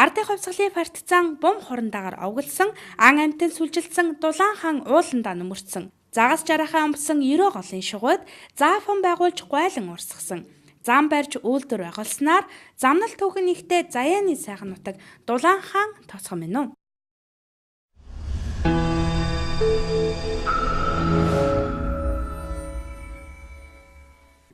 Ардын хувьсгалын фартцан бом хорндаагаар овголсон, ан амьтан сүлжилсэн дулаан хаан ууландаа нөмөрцсөн. Загас жарахаа амбсан 90 голын шугууд заафан байгуулж гуйлан урсгасан. Зам барьж үйлдвэр байгуулснаар замнал түүхэн ихтэй заяаны сайхан нутаг дулаан хаан тосгон минь.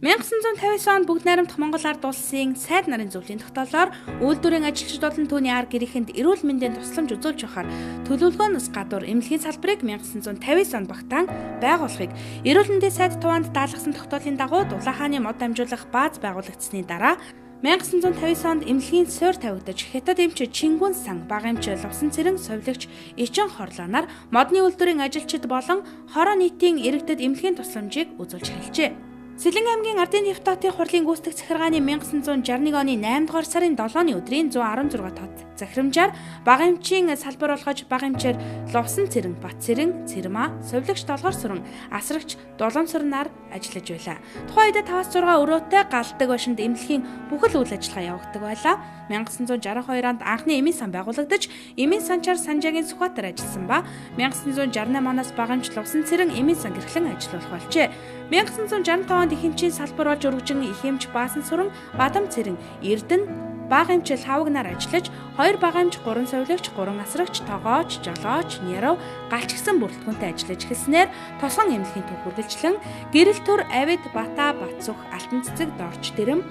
1959 онд бүгд найрамдах Монгол ард улсын сайд нарын зөвлөлийн тогтоолоор үйлдвэрийн ажилчид болон түүний ар гэрээхэнд эрүүл мэндийн тусламж үзүүлж явахаар төлөвлөгөөнөөс гадуур эмнэлгийн салбарыг 1959 онд багтаан байгуулахыг эрүүл мэндийн сайд туваанд даалгасан тогтоолын дагуу Дулаан хааны мод дамжуулах бааз байгуулагдсны дараа 1959 онд эмнэлгийн суурь тавигдаж хятад эмч Чингүн сан, бага эмч Лувсан цэрэн совилогч Ичин хорлооноор модны үйлдвэрийн ажилчид болон хороо нийтийн иргэдэд эмнэлгийн тусламжийг үзүүлж эхэлжээ. Сэлэн аймгийн Ардын депутатын хурлын гүйцэтгэх захиргааны 1961 оны 8 дугаар сарын 7-ны өдрийн 116 тод захирамжаар бага эмчийн салбар болгож бага эмчээр Лувсан цэрэн, Бат цэрэн, Цэрмаа, совилогч Долгор сүрэн, асрагч Дулам сүрнээр ажиллаж байлаа. Тухайн үед 5-6 өрөөтэй галдаг башинд эмнэлгийн бүхэл үйл ажиллагаа явагддаг байлаа. 1962 онд анхны эмийн сан байгуулагдаж, эмийн санчаар Санжаагийн Сүхбаатар ажилласан ба 1968 оноос бага эмч Лувсан цэрэн эмийн сан гэрхлэн ажиллах болжээ. 1965 онд их эмчийн салбар болж өргөжин их эмч Баасан сүрэн, Бадам цэрэн, Эрдэнэ, бага эмч Лавагнаар ажиллаж, 2 бага эмч, 3 совилогч, 3 асрагч, тогооч, жолооч, нярав, галч гисэн бүрэлдэхүүнтэй ажиллаж эхэлснээр тосгон эмнэлгийн төв үргэлжлэн гэрэл төр, авид, бата, батсүх, алтан цэцэг, дорч дэрэм,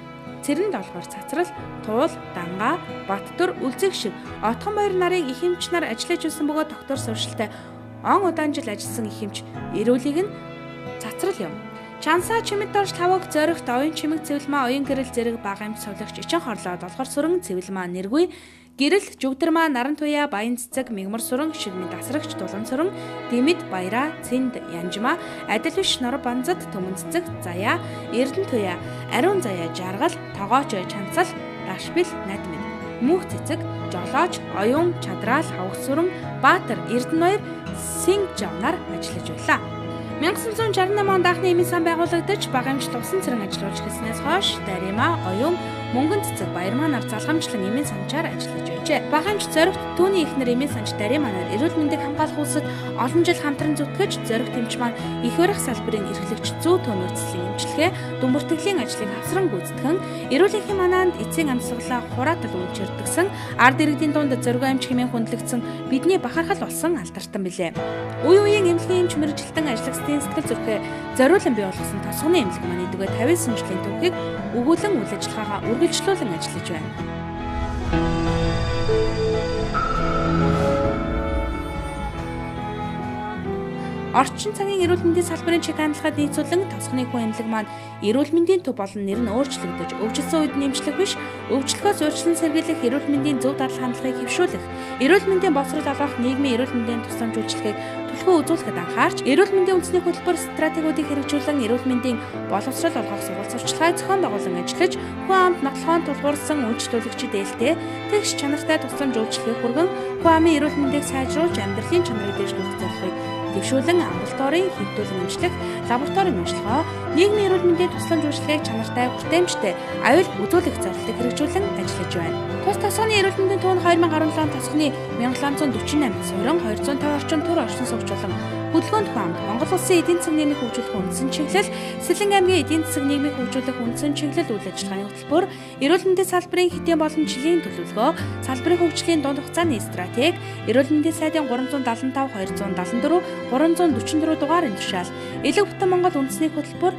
цэрэн долгоор цацрал, туул, дангаа, баттөр, үлзэг шиг отхон баяр нарын их эмч нар ажиллаж байсан бөгөөд доктор суршилтай он удаан жил ажилласан их эмч эрүүлийг нь цацрал юм. Чансаа чимэг дорж таваг зоригт оюун чимэг цэвэлмаа оюун гэрэл зэрэг бага эмч совлогч Ичин хорлоо долгор сүрэн цэвэлмаа нэргүй гэрэл жүгдэрмаа наран туяа баян цэцэг мигмар сүрэн шигмэд асрагч дулан сүрэн дэмэд баяра цэнд янжмаа адил биш нор банзад төмөн цэцэг заяа эрдэн туяа ариун заяа жаргал тогооч чанцал дашбил надмид мөнх цэцэг жолооч оюун чадраал хавх сүрэн баатар эрдэн ноёр синг жавнаар ажиллаж байлаа. 1968 онд анхны эмийн сан байгуулагдаж бага эмч Лувсан цэрэн ажиллаж эхэлснээс хойш Даримаа, Оюун, Мөнгөн цэцэг Баярмаа нар залгамжлан эмийн санчаар ажиллаж байжээ. Бага эмч зоригт түүний эхнэр эмийн санч Даримаа нар эрүүл мэндийг хамгаалах улсад олон жил хамтран зүтгэж зоригт эмч маань их барих салбарын эрхлэгч зүү төнөөцлийн эмчилгээ, дүнбэртгэлийн ажлыг хавсран гүйцэтгэн, эрүүлэнхийн манаанд эцсийн амьсгалаа хураатал үйлчилдэгсэн, ард иргэдийн дунд зоригоо эмч хэмээн хүндлэгдсэн бидний бахархал болсон алдартай билээ. Үе үеийн эмнэлгийн эмч мэргэжилтэн ажлагчдын сэтгэл зүрхээ зориулан бий болгосон тосгоны эмнэлэг маань эдгээр 59 жилийн түүхийг өгүүлэн үйл ажиллагаагаа үргэлжлүүлэн ажиллаж байна. Орчин цагийн эрүүл мэндийн салбарын чиг хандлагад нийцүүлэн тосгоны хүн эмнэлэг маань эрүүл мэндийн төв болон нэр нь өөрчлөгдөж, өвжилсөн үед нэмжлэх биш, өвчлөхөөс урьдчилан сэргийлэх эрүүл мэндийн зөв дадал хандлагыг хэвшүүлэх, эрүүл мэндийн боловсрол олгох нийгмийн эрүүл мэндийн тусламж үйлчлэгийг төлхөө үзүүлэхэд анхаарч, эрүүл мэндийн үндэсний хөтөлбөр стратегиудыг хэрэгжүүлэн эрүүл мэндийн боловсрол олгох сургалт сурчлагыг зохион байгуулан ажиллаж, хүн амд нотлохоон тулгуурсан үйлчлүүлэгчид ээлтэй тэгш чанартай тусламж үйлчлэгийг хүргэн, хүн амын эрүүл мэндийг сайжруулж амьдралын чанарыг дэвшүүлэх зорилгыг дэвшүүлэн амбулаторийн хэвтүүлэн эмчлэх, лабораторийн ажиллагаа, нийгмийн эрүүл мэндийн тусламж үйлчлэгийг чанартай хүртээмжтэй аюул үзүүлэх зорилтыг хэрэгжүүлэн ажиллаж байна. Тус тосгоны эрүүл мэндийн түүх 2017 он тосгоны 1748 суурин 250 орчим төр оршин суугч болон хөдөлгөөнд хамт Монгол улсын эдийн засгийн нийгмийг хөгжүүлэх үндсэн чиглэл, Сэлэн аймгийн эдийн засгийн нийгмийг хөгжүүлэх үндсэн чиглэл үйл ажиллагааны хөтөлбөр, эрүүл мэндийн салбарын хэдийн болон жилийн төлөвлөгөө, салбарын хөгжлийн дунд хугацааны стратеги, эрүүл мэндийн сайдын 375 274 344 дугаарын тушаал, элэг бүтэн Монгол үндэсний хөтөлбөр,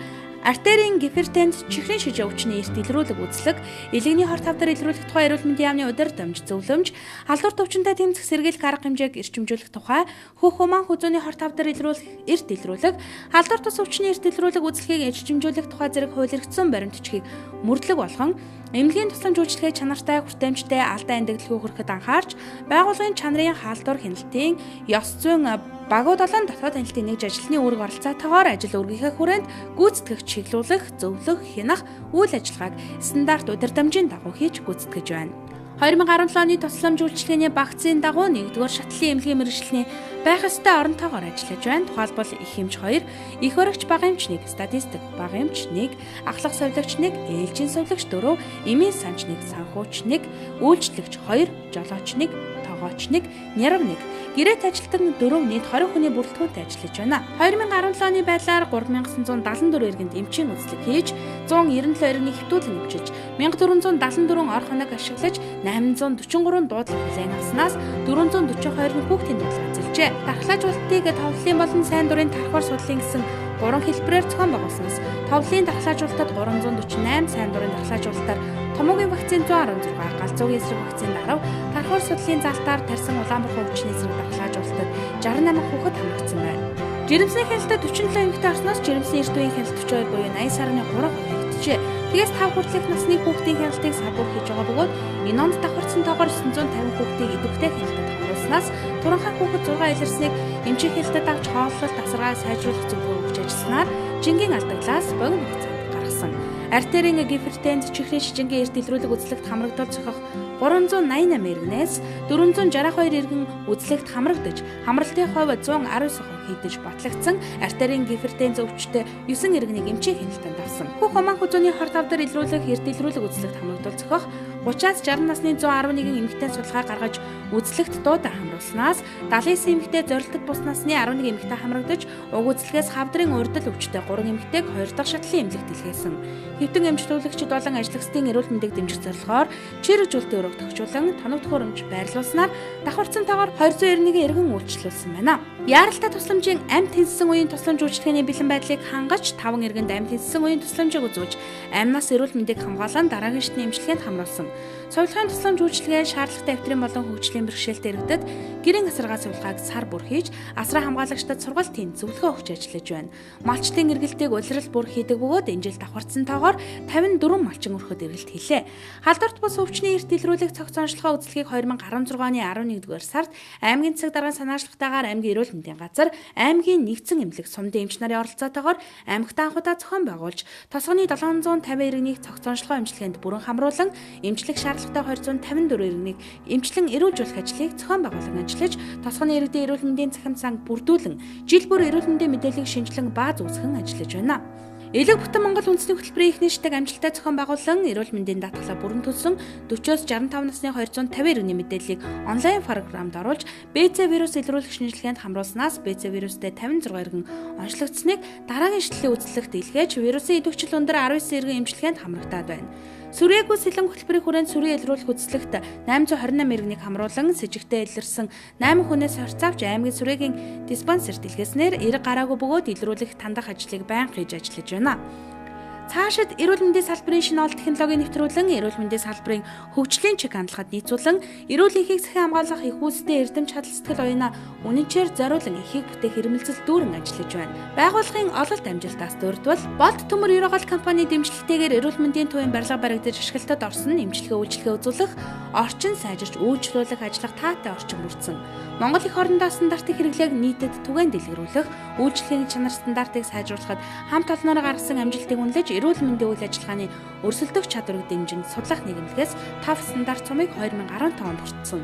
артерийн гипертенд чихрийн шижээ өвчний эрт илрүүлэг үзлэг, элэгний хорт хавдар илрүүлэх тухай эрүүл мэндийн яамны удир дамж зөвлөмж, халдвар төвчөнтэй тэмцэх сэргийлэх арга хэмжээг эрчимжүүлэх тухай хөх humан хүзүүний хорт хавдар илрүүлэх эрт илрүүлэг, халдвар тус өвчний эрт илрүүлэг үзлэгийг эрчимжүүлэх тухай зэрэг хуулиргдсан баримтчгийг мөрдлөг болгон эмнэлгийн тусламж үйлчлэгээ чанартай хүртээмжтэй алдаа эндэгдлгүй хүрэхэд анхаарч, байгууллагын чанарын хаалдвар хяналтын ёс зүйн багууд олон дотоод хяналтын нэгж ажилтны үүрэг оролцоотойгоор ажил үргэхийн хүрээнд гүйцэтгэх, чиглүүлэх, зөвлөх, хянах үйл ажиллагааг стандарт удирдамжийн дагуу хийж гүйцэтгэж байна. 2017 оны тусламж үйлчилгээний багцын дагуу 1-р шатлалын эмнэлгийн мэргэжлийн байх ёстой оронтойгоор ажиллаж байна. Тухайлбал их эмч 2, их баригч бага эмч 1, статистик бага эмч 1, ахлах совилогч 1, ээлжийн совилогч 4, эмийн санч 1, санхүүч 1, үйлчлэгч 2, жолооч 1, тоогооч 1, нярав 1, гэрээт ажилтан 4 нийт 20 хүний бүрэлдэхүүнтэй ажиллаж байна. 2017 оны байдлаар 3974 иргэнд эмчийн үзлэг хийж, 197 иргэний хэвтүүлэн эмчилж, 1474 ор хоног ашиглаж, 843 дуудлага хүлээн авснаас 442 хүүхдийн дуудлага эзэлжээ. Дархлаажуулалтыг товлолын болон сайн дурын тархвар судлалын гэсэн 3 хэлбэрээр зохион байгуулснаас товлолын дархлаажуулалтад 348, сайн дурын дархлаажуулалтаар томоогийн вакцины 116, галзуугийн эсрэг вакцины 10, тархвар судлалын залтаар тарьсан Улаанбаатар өвчний эсрэг дархлаажуулалтад 68 хүүхэд хамрагдсан байна. Жирэмсний хяналтад 47 эмэгтэй орсноос жирэмсний эрт үеийн хяналт 42 буюу 80.3% хэвтжээ. Тэгээс 5 хүртэлх насны хүүхдийн хяналтыг сабуур хийж байгаа бөгөөд энэ онд давхарсан тоогоор 950 хүүхдийг идэвхтэй хяналтад хамруулснаас туранхай хүүхэд 6 илэрснийг эмчийн хяналтад авч хооллолт тасаргаа сайжруулах зөвлөгөө өгч ажилласнаар жингийн алдаглаас богино хугацаанд гаргасан. Артерийн гипертенз чихрийн шижингийн эрт илрүүлэг үзлэгт хамрагдал зохих 388 иргэнээс 462 иргэн үзлэгт хамрагдаж, хамралтын хувь 119% хийдэж батлагдсан. Артерийн гипертенз өвчтөд 9 иргэнийг эмчийн хяналтанд авсан. Бүх хумаан хүзүүний хорт авдар илрүүлэх эрт илрүүлэг үзлэгт хамрагдал зохих 30-аас 60 насны 111 эмэгтэй судалгаа гаргаж үзлэгт дуудан хамруулснаас 79 эмэгтэй зорилтод бус насны 11 эмэгтэй хамрагдаж, уг үзлэгээс хавдрын урдал өвчтөд 3 эмэгтэйг 2 дахь шатлалын эмнэлэгт илгээсэн. Хэвтэн эмчлүүлэгчид болон ажлагчдын эрүүл мэндийг дэмжих зорилгоор чирэгжүүлэлтийн өрөг тохижуулан тоног төхөөрөмж байрлуулснаар давхарцсан тоогоор 291 иргэн үйлчлүүлсэн байна. Яаралтай тусламжийн амьд хэлсэн үеийн тусламж үйлчлэгээний бэлэн байдлыг хангаж 5 иргэнд амьд хэлсэн үеийн тусламжийг үзүүлж, амнаас эрүүл мэндийг хамгаалан дараагийн шатны эмчилгээнд хамруулсан. Сувилгааны тусламж үйлчлэгээ шаардлагатай автрийн болон хөгжлийн бэрхшээлтэй иргэдэд гэрийн асаргаа сувилгааг сар бүр хийж, асраа хамгаалагчдад сургалтын зөвлөгөө өгч ажиллаж байна. Малчтын эргэлтийг улирал бүр хийдэг бөгөөд энэ жил давхарцсан тоогоор 54 малчин өрхөд эргэлт хийлээ. Халдварт бус өвчний эрт илрүүлэх цогц онцлогоо үзлэгийг 2016 оны 11-р сард аймгийн засаг дарганы санаачлалтайгаар аймгийн эрүүл мэндийн газар, аймгийн нэгдсэн эмнэлэг сумдын эмч нарын оролцоотойгоор аймагт анхудаа зохион байгуулж, тосгоны 750 иргэнийг цогц онцлогоо эмчилгээнд бүрэн хамруулан, эмчлэх шаардлагатай 254 иргэнийг эмчлэн эрүүлжүүлэх ажлыг зохион байгуулан ажиллаж, тосгоны иргэдийн эрүүл мэндийн цахим цанг бүрдүүлэн, жил бүр эрүүл мэндийн мэдээллийг шинжилэн бааз үүсгэн ажиллаж байна. Элэг бүтэн Монгол үндэсний хөтөлбөрийн их нэшдэг амжилттай зохион байгуулан эрүүл мэндийн даатгалаа бүрэн төлсөн 40-оос 65 насны 250 иргэний мэдээллийг онлайн програмд оруулж, БЦ вирус илрүүлэх шинжилгээнд хамруулснаас БЦ вирустэй 56 иргэн онцлогдсныг дараагийн шатлалын үзлэгт илгээж, вирусын идэвхжил өндөр 19 иргэн эмчилгээнд хамрагдаад байна. Сүрээгүй сэлэн хөтөлбөрийн хүрээнд сүрийн илрүүлэх үзлэгт 828 иргэнийг хамруулан, с ижигтэй илэрсэн 8 хүнээс хорцоовч аймгийн сүрээгийн диспансерт илгээснээр эрэг гараагүй бөгөөд илрүүлэх тандах ажлыг байнга хийж ажиллаж байна. Цаашид эрүүл мэндийн салбарын шинэ ол технологийн нэвтрүүлэн, эрүүл мэндийн салбарын хөгжлийн чиг хандлагад нийцүүлэн, эрүүл энхийг сахин хамгаалах их үүстэй эрдэм чадал сэтгэл оюунаа үнэнчээр зориулан эхийг бүтээх хэрэгэлцэл дүүрэн ажиллаж байна. Байгууллагын ололт амжилтаас дурдвал Болт төмөр Ерөөгөл компани дэмжлэгтэйгээр эрүүл мэндийн төвийн барилга баригдаж ашиглалтад орсон, эмчилгээ үйлчлэгээ үзүүлэх, орчин сайжирч үйлчлүүлэх ажиллах таатай орчин бүрдсэн. Монгол их орондоо стандартын хэрэглээг нийтэд түгээн дэлгэрүүлэх, үйлчлэгээний чанар стандартыг сайжруулахад хамт олноороо гаргасан амжилтыг үнэлж, эрүүл мэндийн үйл ажиллагааны өрсөлдөх чадварыг дэмжин судлах нийгэмлэгээс ТАВ стандарт цомыг 2015 онд хүртсэн.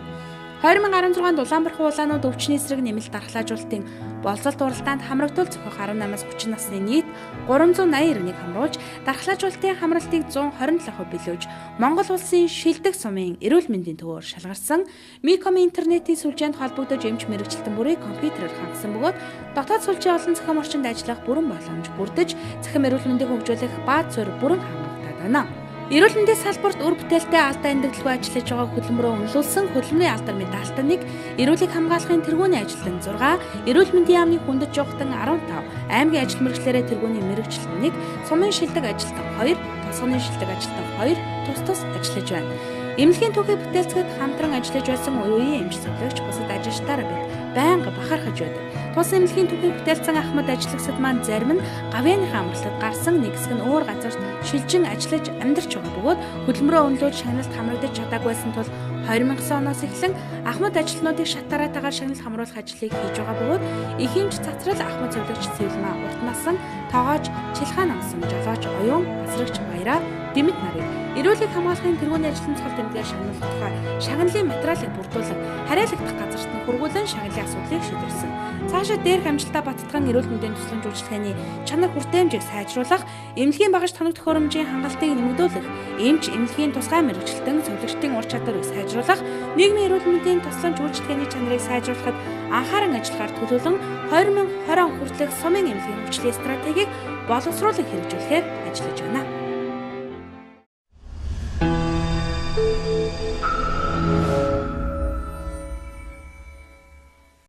2016-нд Улаанбаатар улаанууд өвчний эсрэг нэмэлт дархлаажуулалтын болцолт уралдаанд хамрагдвал зохих 18-аас 30 насны нийт 380 иргэнийг хамруулж, дархлаажуулалтын хамралтыг 127% билүүж, Монгол улсын шилдэг сумын эрүүл мэндийн төвөөр шалгарсан. Миком интернетийн сүлжээнд холбогдож эмч мэрэгчлэлтэн бүрийг компьютерээр хангасан бөгөөд дотоод сүлжээ олон зохион орчинд ажиллах бүрэн боломж бүрдэж, захим эрүүл мэндийг хөгжүүлэх бааз суурь бүрэн хамрагдаад байна. Эрүүл мэндийн салбарт үр бүтээлтэй алдаа эндэгдэлгүй ажиллаж байгаа хөдөлмөрөө үнэлүүлсэн хөдөлмөрийн алдар медальтай 1, эрүүлгийг хамгаалахын тэргүүний ажилтан 6, эрүүл мэндийн яамны хүндэт жуухтан 15, аймгийн ажил мэргэжлэрээ тэргүүний мэргэжилтэн 1, сумын шилдэг ажилтан 2, тосгоны шилдэг ажилтан 2 тус ажиллаж байна. Эмнэлгийн түүхийг бүтээлцэхэд хамтран ажиллаж байсан үеийн эмч зөвлөгч бусад ажилчдаараа бид байнга бахархаж байдаг. Тус эмнэлгийн түүхийг бүтээлцэн ахмад ажиллагчид маань зарим нь гавьяаныхаа амралтад гарсан, нэг хэсэг нь өөр газарт шилжин ажиллаж амьдарч байгаа бөгөөд хөдөлмөрөө өнлөөж шагналд хамрагдаж чадаагүй байсан тул 2009 оноос эхлэн ахмад ажилтнуудыг шат тараатаагаар шагналд хамруулах ажлыг хийж байгаа бөгөөд их эмч цацрал ахмад зөвлөгч Цэвлмаа урт насан тоогооч Чилгаан амсан жолооч оюун, асрагч баяраар дэмэт нарыг эрүүлэг хамгаалахын тэргүүний ажлын цогц тэмдгээр шагнуулах тухай шагналын материалыг бүрдүүлэн хариалагдах газарт нь хургуулан шагналын асуудлыг шийдвэрсэн. Цаашаа дээрх амжилтаа баттган эрүүл мэндийн тусламж үйлчилгээний чанар хүртээмжийг сайжруулах, эмнэлгийн багаж тоног төхөөрөмжийн хангалтыг нэмэгдүүлэх, эмч эмнэлгийн тусгай мэрэгчлэлтэн цэвэрлэгчдийн ур чадварыг сайжруулах, нийгмийн эрүүл мэндийн тусламж үйлчилгээний чанарыг сайжруулахад анхааран ажиллахаар төлөвлөн 2020 он хүртэлх сумын эмнэлгийн хөгжлийн стратегийг боловсруулан хэрэгжүүлэхээр ажиллаж байна.